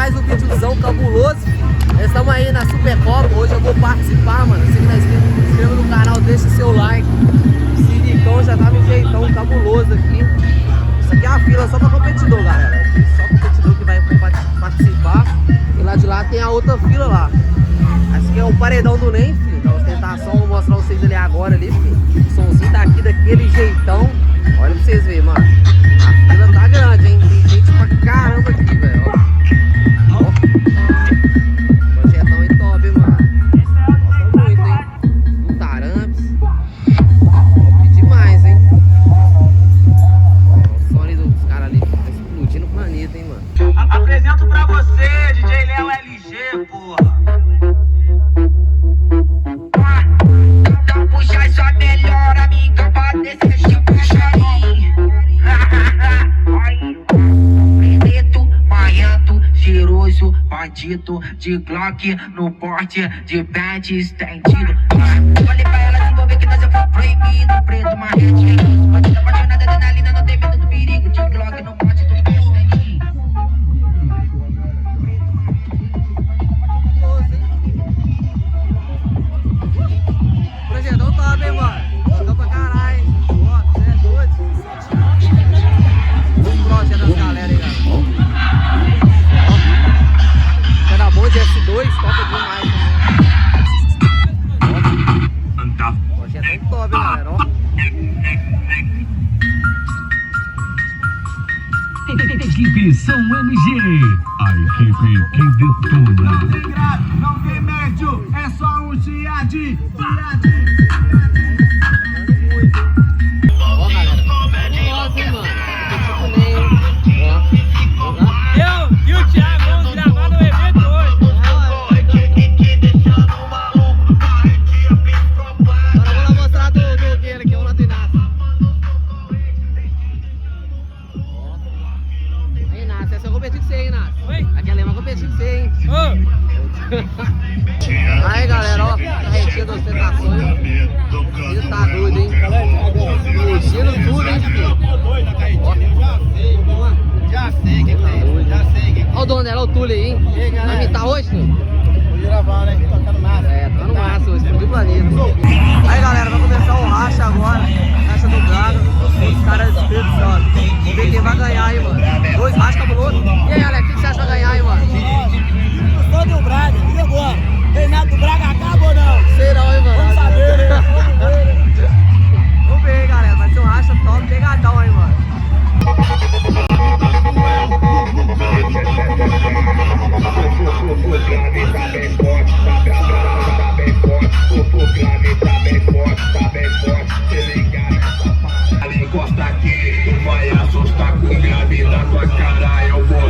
mais um videozão cabuloso. Nós estamos aí na Super Copa. Hoje eu vou participar, mano. Você que tá inscrito, se inscreva no canal, deixa seu like. O Silicão já tá no jeitão cabuloso aqui. Isso aqui é a fila só pra competidor, galera. Só competidor que vai participar. E lá de lá tem a outra fila lá. Esse aqui é o paredão do NEM, filho. Da ostentação, vou mostrar pra vocês ali agora, ali, filho. O somzinho tá aqui daquele jeitão. Olha pra vocês verem, mano. A fila tá grande, hein? Tem gente pra caramba aqui, velho. Ó. Projetão em top, mano. Gosta muito, hein? Um tarampes. Top demais, hein? Ó, o som ali dos caras ali. Tá explodindo o planeta, hein, mano. Apresento pra você, DJ Léo LG, porra. Então puxa sua melhor amiga pra descer tipo charim. Preto, maianto, cheiroso, bandido de Glock no porte de pente estendido. Falei pra ela se envolver que nós é proibido. Preto, maianto, cheiroso, bandido apaixonada, adrenalina, não tem medo do perigo. De Glock no porte do pente estendido. Projetão top, hein, mano? Projetão pra caralho, hein? Ó, você é doido. Vamos pro projeto das galera aí, galera. Ó. Cada bom de S2, toca demais, né? Ó. Projetão top, hein, galera? Ó. Equipe Som MG, a equipe que detona. Não tem grave, não tem médio, é só um chiade. Ó, galera. Nossa, hein, mano. Eu e o Thiago vamos gravar no evento hoje. Agora vou lá mostrar do aquele aqui, vamos lá treinar. Aí, Inácio, essa eu competi com você, hein, Inácio? Oi? Aquela é uma competi com você, hein? Ô, Aí, galera, ó, carretinha das ostentações. Ele tá doido, hein? Explodindo tudo, hein, filho? Já sei quem tem, já sei quem. Ó o dono dela, ó o Túlio aí, hein? Vai imitar hoje, filho? Vou gravar, né? Tocando massa. É, tá no massa hoje, explodiu o planeta. Aí, galera, vai começar o racha agora. Racha do Braga. Os caras desperdiçando. Vamos ver quem vai ganhar aí, mano. 2 rachas cabulosos. E aí, Alex, o que você acha que vai ganhar aí, mano? Eu sou do Braga, e agora? Reinado do Braga acaba ou não? Sei não, hein, mano? Vamos saber, né? Vamos ver. Vamos ver, hein, galera. Vai ser um racha top, pegadão aí, mano. Encosta aqui, tu vai assustar com grave na tua cara, eu vou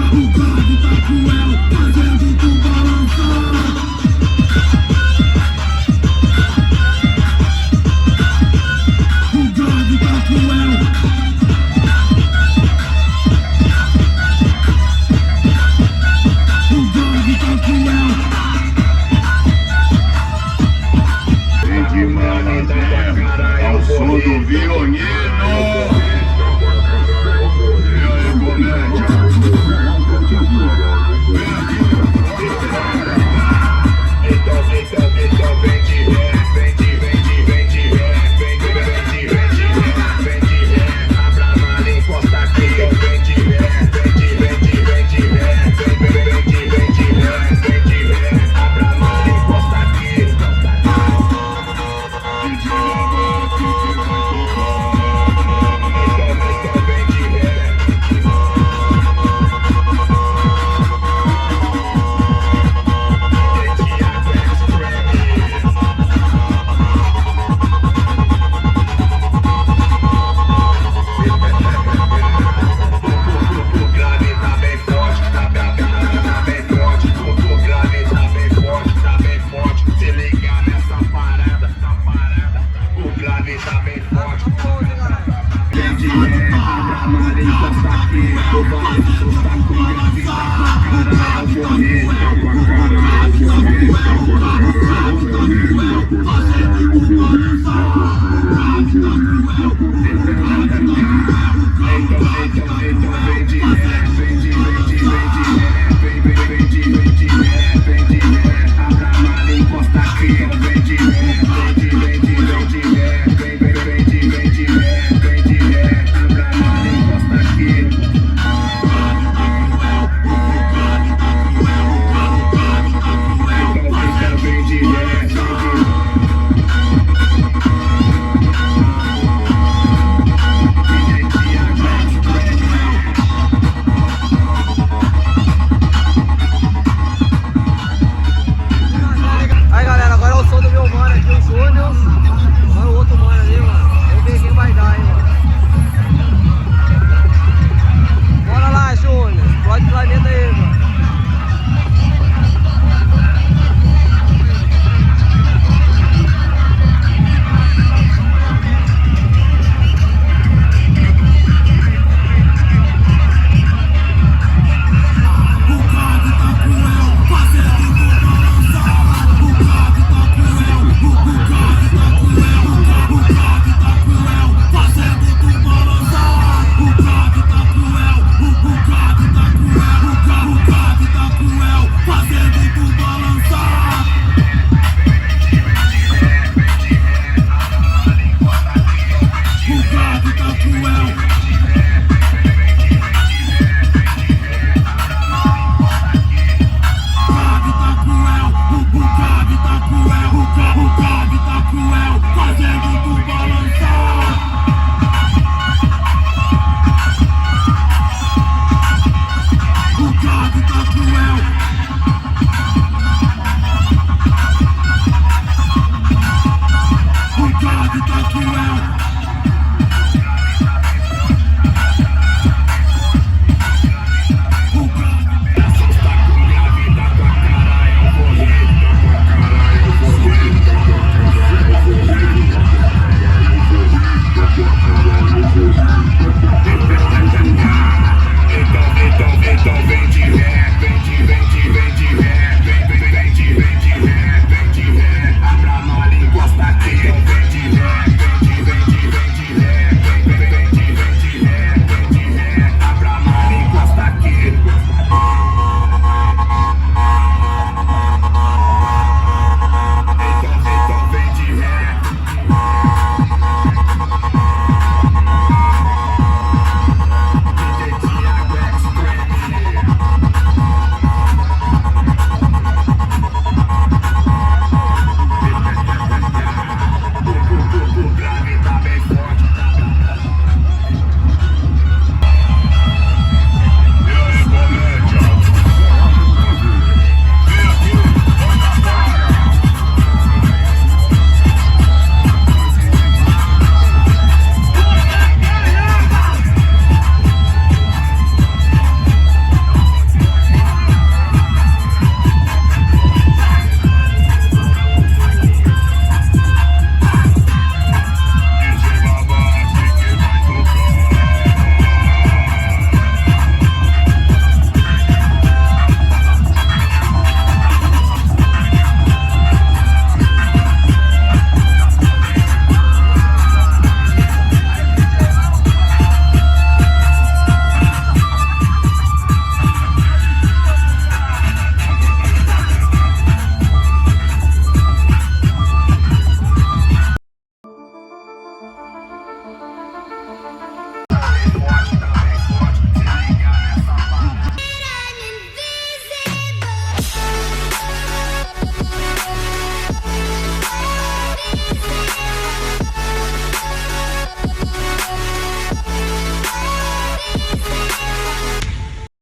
O Gabi tá cruel. cruel.